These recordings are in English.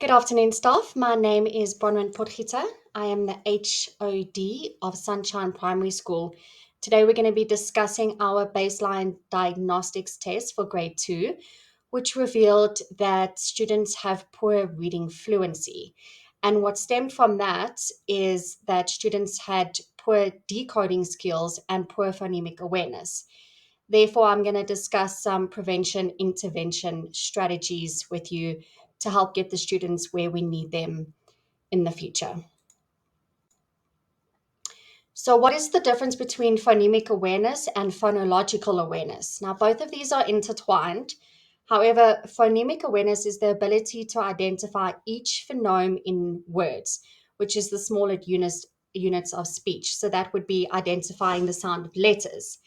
Good afternoon, staff. My name is Bronwyn Potgieter. I am the HOD of Sunshine Primary School. Today, we're going to be discussing our baseline diagnostics test for grade 2, which revealed that students have poor reading fluency. And what stemmed from that is that students had poor decoding skills and poor phonemic awareness. Therefore, I'm going to discuss some prevention intervention strategies with you to help get the students where we need them in the future. So, what is the difference between phonemic awareness and phonological awareness? Now, both of these are intertwined. However, phonemic awareness is the ability to identify each phoneme in words, which is the smaller units of speech. So, that would be identifying the sound of letters.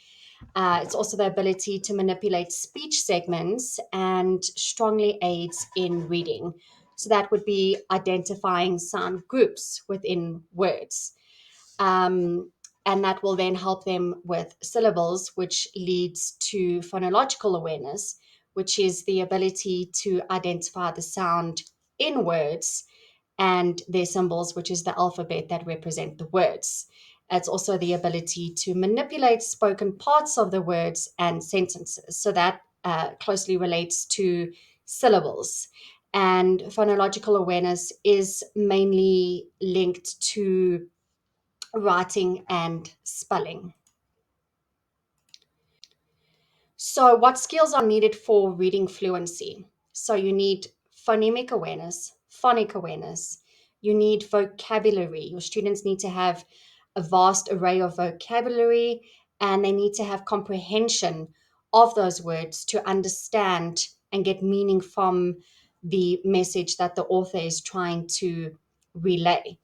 It's also the ability to manipulate speech segments and strongly aids in reading. So that would be identifying sound groups within words. Um, and that will then help them with syllables, which leads to phonological awareness, which is the ability to identify the sound in words and their symbols, which is the alphabet that represent the words. It's also the ability to manipulate spoken parts of the words and sentences. So that closely relates to syllables. And phonological awareness is mainly linked to writing and spelling. So, what skills are needed for reading fluency? So, you need phonemic awareness, phonic awareness, you need vocabulary. Your students need to have a vast array of vocabulary and they need to have comprehension of those words to understand and get meaning from the message that the author is trying to relay.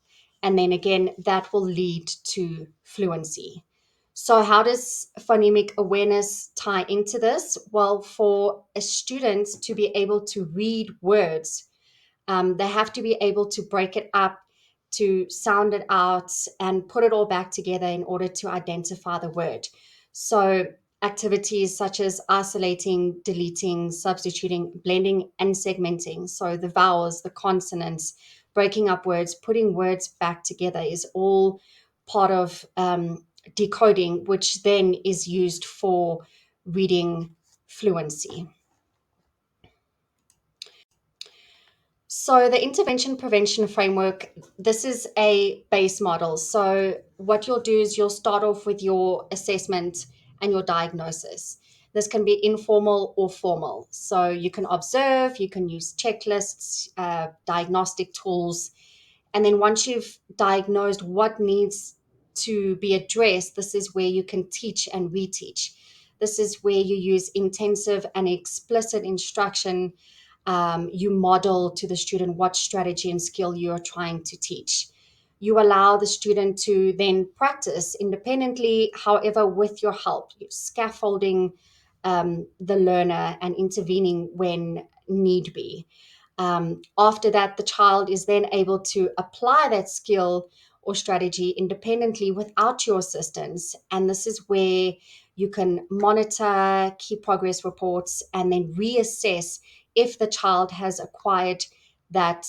And then again, that will lead to fluency. So, how does phonemic awareness tie into this? Well, for a student to be able to read words, they have to be able to break it up, to sound it out, and put it all back together in order to identify the word. So, activities such as isolating, deleting, substituting, blending, and segmenting. So, the vowels, the consonants, breaking up words, putting words back together is all part of decoding, which then is used for reading fluency. So, the intervention prevention framework, this is a base model. So, what you'll do is you'll start off with your assessment and your diagnosis. This can be informal or formal. So, you can observe, you can use checklists, diagnostic tools. And then, once you've diagnosed what needs to be addressed, this is where you can teach and reteach. This is where you use intensive and explicit instruction. You model to the student what strategy and skill you are trying to teach. You allow the student to then practice independently, however, with your help, you're scaffolding the learner and intervening when need be. After that, the child is then able to apply that skill or strategy independently without your assistance. And this is where you can monitor, keep progress reports, and then reassess if the child has acquired that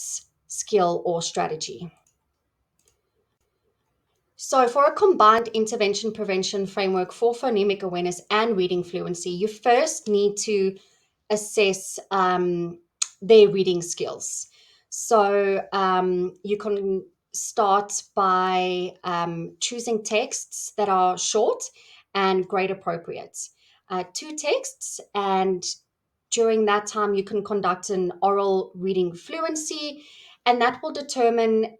skill or strategy. So, for a combined intervention prevention framework for phonemic awareness and reading fluency, you first need to assess their reading skills. So, you can start by choosing texts that are short and grade appropriate. Two texts, and during that time, you can conduct an oral reading fluency, and that will determine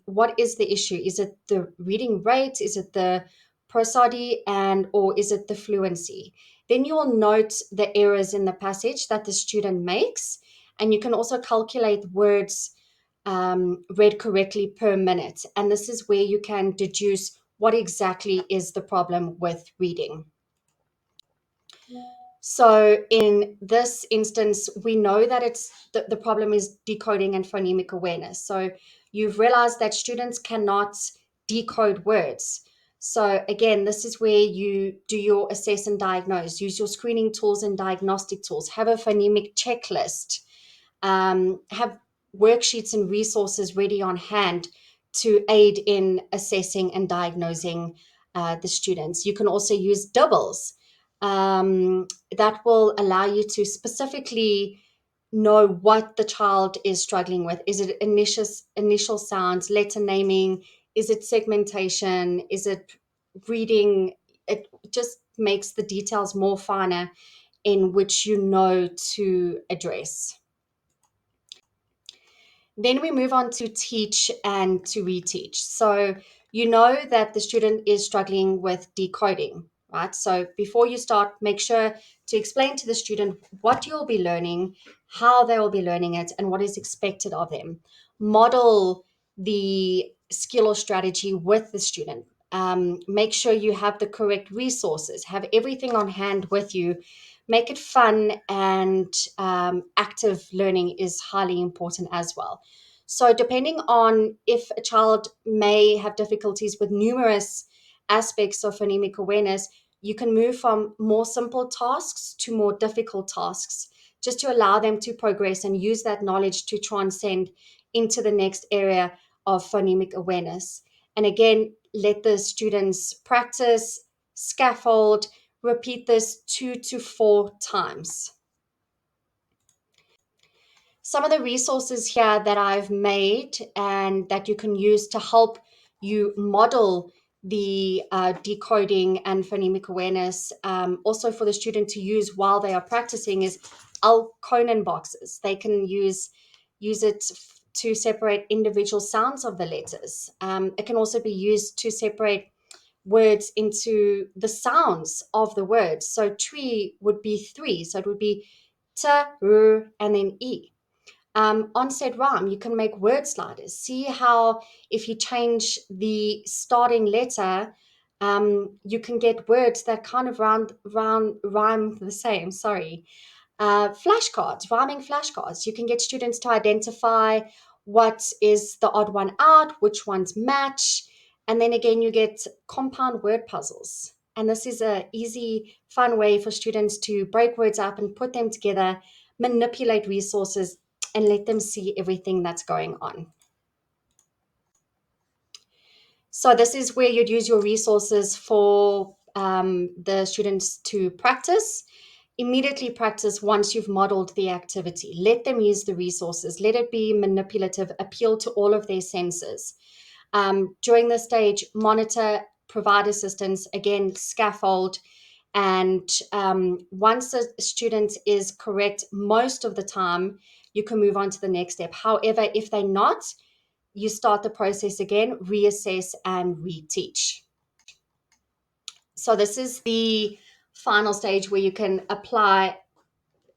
what is the issue. Is it the reading rate? Is it the prosody? And or is it the fluency? Then you will note the errors in the passage that the student makes, and you can also calculate words read correctly per minute. And this is where you can deduce what exactly is the problem with reading. So in this instance, we know that the problem is decoding and phonemic awareness. So you've realized that students cannot decode words. So again, this is where you do your assess and diagnose, use your screening tools and diagnostic tools, have a phonemic checklist, have worksheets and resources ready on hand to aid in assessing and diagnosing the students. You can also use doubles that will allow you to specifically know what the child is struggling with. Is it initial sounds, letter naming? Is it segmentation? Is it reading? It just makes the details more finer in which you know to address. Then we move on to teach and to reteach. So you know that the student is struggling with decoding, right? So before you start, make sure to explain to the student what you'll be learning, how they will be learning it, and what is expected of them. Model the skill or strategy with the student. Make sure you have the correct resources, have everything on hand with you. Make it fun, and active learning is highly important as well. So, depending on if a child may have difficulties with numerous aspects of phonemic awareness, you can move from more simple tasks to more difficult tasks just to allow them to progress and use that knowledge to transcend into the next area of phonemic awareness. And again, let the students practice, scaffold, repeat this 2 to 4 times. Some of the resources here that I've made and that you can use to help you model the decoding and phonemic awareness, also for the student to use while they are practicing, is Alconen boxes. They can use it to separate individual sounds of the letters. It can also be used to separate words into the sounds of the words. So tree would be three. So it would be ta, r, and then e. Onset rhyme, you can make word sliders. See how if you change the starting letter, you can get words that kind of rhyme the same. Sorry. Flashcards, rhyming flashcards. You can get students to identify what is the odd one out, which ones match. And then again, you get compound word puzzles. And this is a easy, fun way for students to break words up and put them together, manipulate resources, and let them see everything that's going on. So this is where you'd use your resources for the students to practice. Immediately practice once you've modeled the activity. Let them use the resources. Let it be manipulative, appeal to all of their senses. During this stage, monitor, provide assistance, again, scaffold. And once a student is correct most of the time, you can move on to the next step. However, if they're not, you start the process again, reassess and reteach. So this is the final stage where you can apply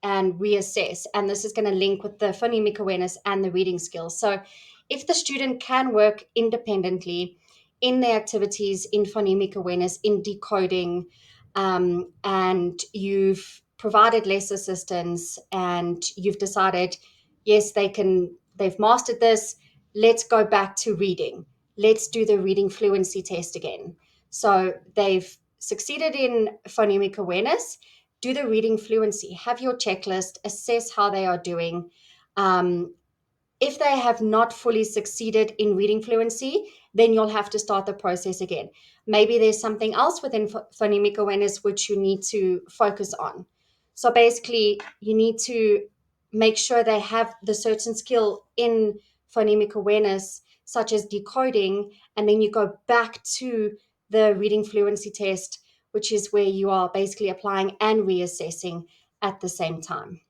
and reassess. And this is going to link with the phonemic awareness and the reading skills. So if the student can work independently in the activities in phonemic awareness, in decoding, and you've provided less assistance and you've decided, yes, they've mastered this, let's go back to reading. Let's do the reading fluency test again. So they've succeeded in phonemic awareness. Do the reading fluency, have your checklist, assess how they are doing. If they have not fully succeeded in reading fluency, then you'll have to start the process again. Maybe there's something else within phonemic awareness which you need to focus on. So basically, you need to make sure they have the certain skill in phonemic awareness, such as decoding, and then you go back to the reading fluency test, which is where you are basically applying and reassessing at the same time.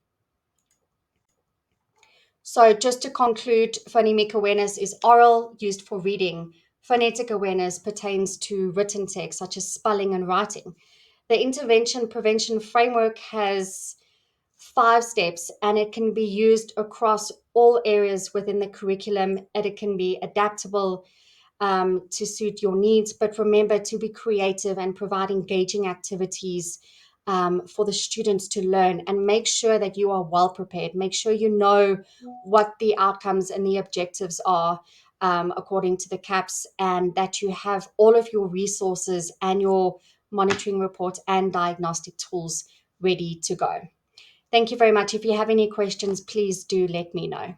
So just to conclude, phonemic awareness is oral, used for reading. Phonetic awareness pertains to written text, such as spelling and writing. The intervention prevention framework has 5 steps, and it can be used across all areas within the curriculum, and it can be adaptable to suit your needs. But remember to be creative and provide engaging activities for the students to learn, and make sure that you are well prepared. Make sure you know what the outcomes and the objectives are according to the CAPS, and that you have all of your resources and your monitoring report and diagnostic tools ready to go. Thank you very much. If you have any questions, please do let me know.